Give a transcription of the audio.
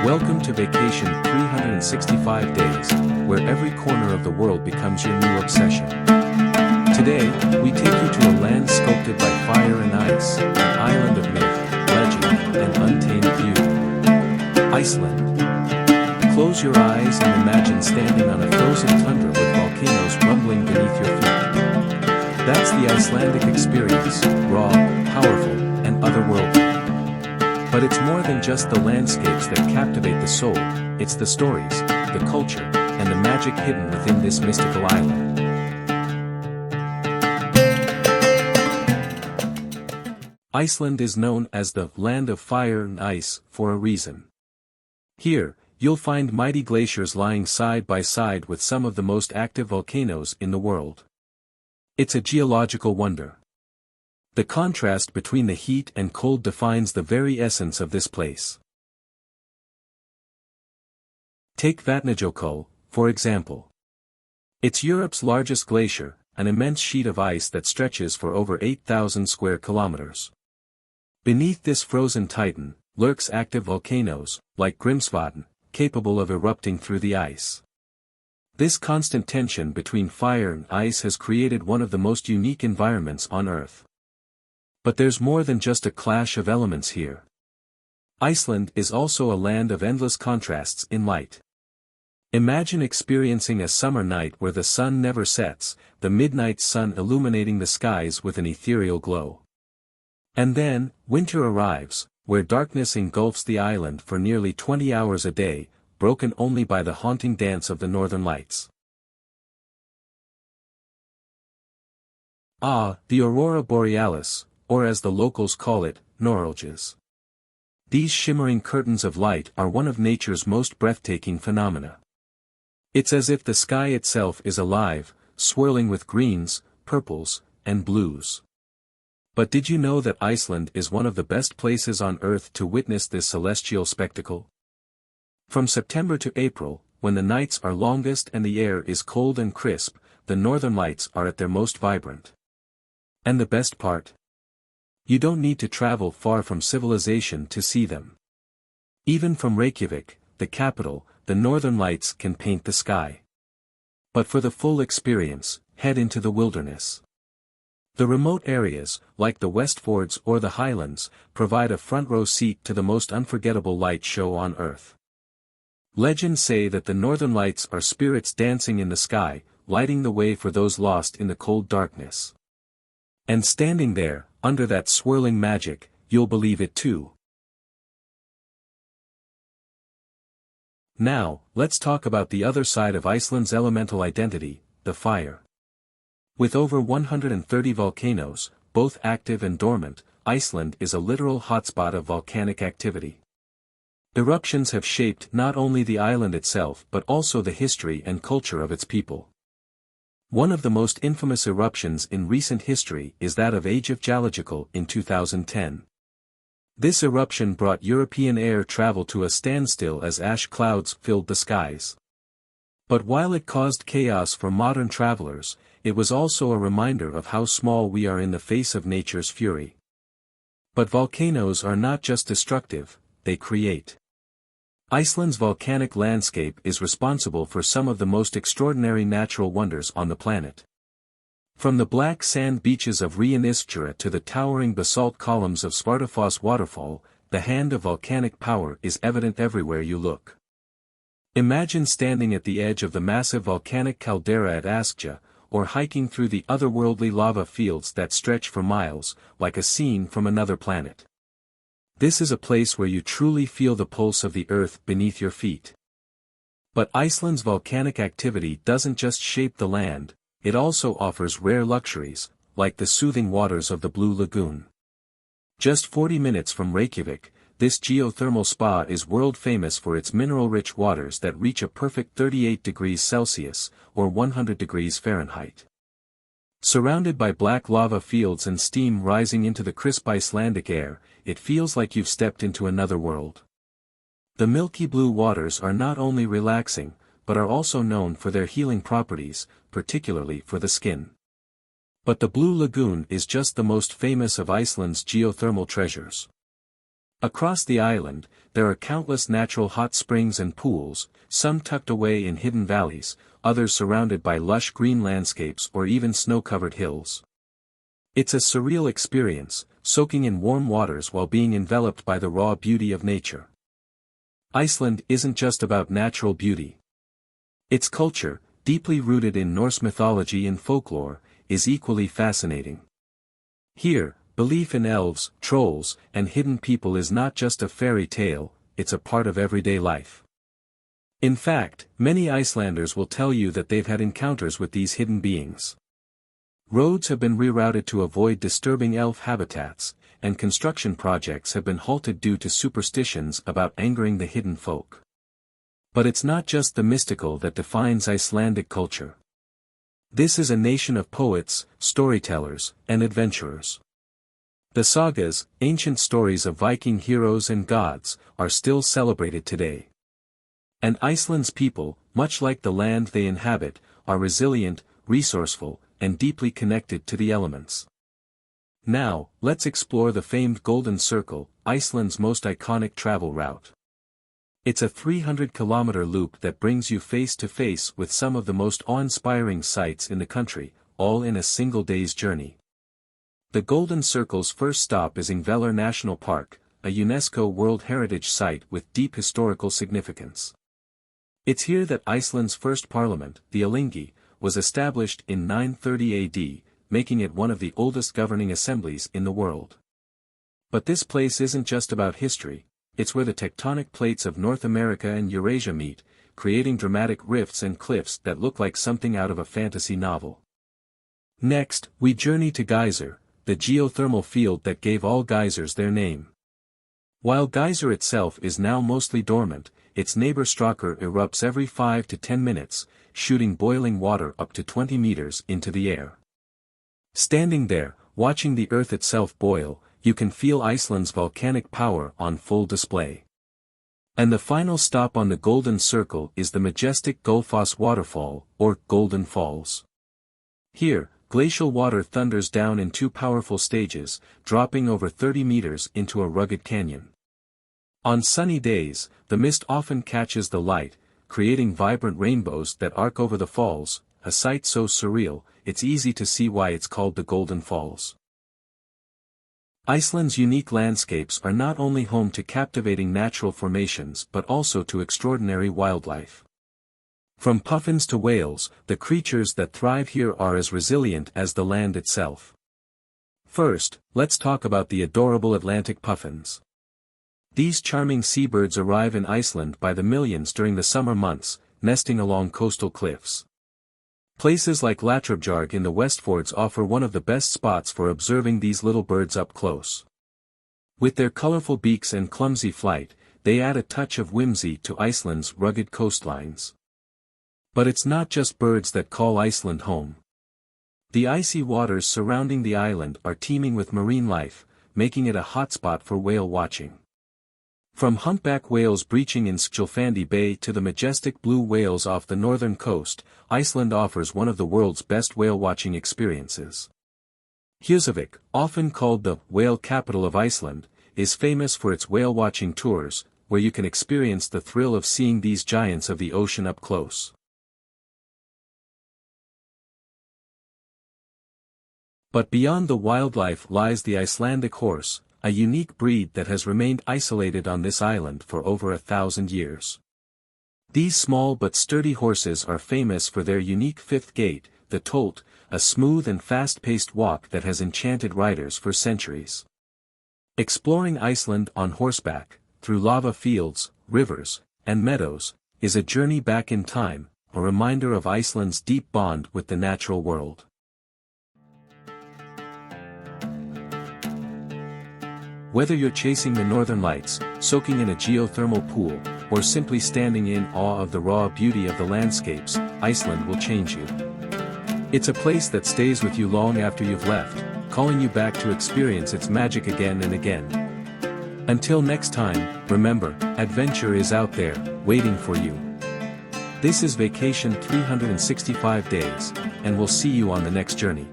Welcome to Vacation 365 Days, where every corner of the world becomes your new obsession. Today, we take you to a land sculpted by fire and ice, an island of myth, legend, and untamed beauty. Iceland. Close your eyes and imagine standing on a frozen tundra with volcanoes rumbling beneath your feet. That's the Icelandic experience, raw, powerful, and otherworldly. But it's more than just the landscapes that captivate the soul, it's the stories, the culture, and the magic hidden within this mystical island. Iceland is known as the land of fire and ice for a reason. Here, you'll find mighty glaciers lying side by side with some of the most active volcanoes in the world. It's a geological wonder. The contrast between the heat and cold defines the very essence of this place. Take Vatnajökull, for example. It's Europe's largest glacier, an immense sheet of ice that stretches for over 8,000 square kilometers. Beneath this frozen titan, lurks active volcanoes, like Grímsvötn, capable of erupting through the ice. This constant tension between fire and ice has created one of the most unique environments on Earth. But there's more than just a clash of elements here. Iceland is also a land of endless contrasts in light. Imagine experiencing a summer night where the sun never sets, the midnight sun illuminating the skies with an ethereal glow. And then, winter arrives, where darkness engulfs the island for nearly 20 hours a day, broken only by the haunting dance of the northern lights. The aurora borealis, or as the locals call it, nor'lges. These shimmering curtains of light are one of nature's most breathtaking phenomena. It's as if the sky itself is alive, swirling with greens, purples, and blues. But did you know that Iceland is one of the best places on Earth to witness this celestial spectacle? From September to April, when the nights are longest and the air is cold and crisp, the northern lights are at their most vibrant. And the best part? You don't need to travel far from civilization to see them. Even from Reykjavik, the capital, the northern lights can paint the sky. But for the full experience, head into the wilderness. The remote areas, like the Westfjords or the Highlands, provide a front-row seat to the most unforgettable light show on Earth. Legends say that the northern lights are spirits dancing in the sky, lighting the way for those lost in the cold darkness. And standing there, under that swirling magic, you'll believe it too. Now, let's talk about the other side of Iceland's elemental identity, the fire. With over 130 volcanoes, both active and dormant, Iceland is a literal hotspot of volcanic activity. Eruptions have shaped not only the island itself but also the history and culture of its people. One of the most infamous eruptions in recent history is that of Eyjafjallajökull in 2010. This eruption brought European air travel to a standstill as ash clouds filled the skies. But while it caused chaos for modern travelers, it was also a reminder of how small we are in the face of nature's fury. But volcanoes are not just destructive, they create. Iceland's volcanic landscape is responsible for some of the most extraordinary natural wonders on the planet. From the black sand beaches of Reykjavík to the towering basalt columns of Svartafoss waterfall, the hand of volcanic power is evident everywhere you look. Imagine standing at the edge of the massive volcanic caldera at Askja, or hiking through the otherworldly lava fields that stretch for miles, like a scene from another planet. This is a place where you truly feel the pulse of the earth beneath your feet. But Iceland's volcanic activity doesn't just shape the land, it also offers rare luxuries, like the soothing waters of the Blue Lagoon. Just 40 minutes from Reykjavik, this geothermal spa is world famous for its mineral-rich waters that reach a perfect 38 degrees Celsius, or 100 degrees Fahrenheit. Surrounded by black lava fields and steam rising into the crisp Icelandic air, it feels like you've stepped into another world. The milky blue waters are not only relaxing, but are also known for their healing properties, particularly for the skin. But the Blue Lagoon is just the most famous of Iceland's geothermal treasures. Across the island, there are countless natural hot springs and pools, some tucked away in hidden valleys, others surrounded by lush green landscapes or even snow-covered hills. It's a surreal experience, soaking in warm waters while being enveloped by the raw beauty of nature. Iceland isn't just about natural beauty. Its culture, deeply rooted in Norse mythology and folklore, is equally fascinating. Here, belief in elves, trolls, and hidden people is not just a fairy tale, it's a part of everyday life. In fact, many Icelanders will tell you that they've had encounters with these hidden beings. Roads have been rerouted to avoid disturbing elf habitats, and construction projects have been halted due to superstitions about angering the hidden folk. But it's not just the mystical that defines Icelandic culture. This is a nation of poets, storytellers, and adventurers. The sagas, ancient stories of Viking heroes and gods, are still celebrated today. And Iceland's people, much like the land they inhabit, are resilient, resourceful, and deeply connected to the elements. Now, let's explore the famed Golden Circle, Iceland's most iconic travel route. It's a 300-kilometer loop that brings you face to face with some of the most awe-inspiring sights in the country, all in a single day's journey. The Golden Circle's first stop is Þingvellir National Park, a UNESCO World Heritage Site with deep historical significance. It's here that Iceland's first parliament, the Alþingi, was established in 930 AD, making it one of the oldest governing assemblies in the world. But this place isn't just about history, it's where the tectonic plates of North America and Eurasia meet, creating dramatic rifts and cliffs that look like something out of a fantasy novel. Next, we journey to Geyser, the geothermal field that gave all geysers their name. While Geyser itself is now mostly dormant, its neighbor Strákur erupts every 5 to 10 minutes, shooting boiling water up to 20 meters into the air. Standing there, watching the earth itself boil, you can feel Iceland's volcanic power on full display. And the final stop on the Golden Circle is the majestic Gullfoss waterfall, or Golden Falls. Here, glacial water thunders down in two powerful stages, dropping over 30 meters into a rugged canyon. On sunny days, the mist often catches the light, creating vibrant rainbows that arc over the falls, a sight so surreal, it's easy to see why it's called the Golden Falls. Iceland's unique landscapes are not only home to captivating natural formations but also to extraordinary wildlife. From puffins to whales, the creatures that thrive here are as resilient as the land itself. First, let's talk about the adorable Atlantic puffins. These charming seabirds arrive in Iceland by the millions during the summer months, nesting along coastal cliffs. Places like Lathrafjarg in the Westfjords offer one of the best spots for observing these little birds up close. With their colorful beaks and clumsy flight, they add a touch of whimsy to Iceland's rugged coastlines. But it's not just birds that call Iceland home. The icy waters surrounding the island are teeming with marine life, making it a hotspot for whale watching. From humpback whales breaching in Skjolfandi Bay to the majestic blue whales off the northern coast, Iceland offers one of the world's best whale-watching experiences. Húsavík, often called the whale capital of Iceland, is famous for its whale-watching tours, where you can experience the thrill of seeing these giants of the ocean up close. But beyond the wildlife lies the Icelandic horse, a unique breed that has remained isolated on this island for over 1,000 years. These small but sturdy horses are famous for their unique fifth gait, the tolt, a smooth and fast-paced walk that has enchanted riders for centuries. Exploring Iceland on horseback, through lava fields, rivers, and meadows, is a journey back in time, a reminder of Iceland's deep bond with the natural world. Whether you're chasing the northern lights, soaking in a geothermal pool, or simply standing in awe of the raw beauty of the landscapes, Iceland will change you. It's a place that stays with you long after you've left, calling you back to experience its magic again and again. Until next time, remember, adventure is out there, waiting for you. This is Vacation 365 Days, and we'll see you on the next journey.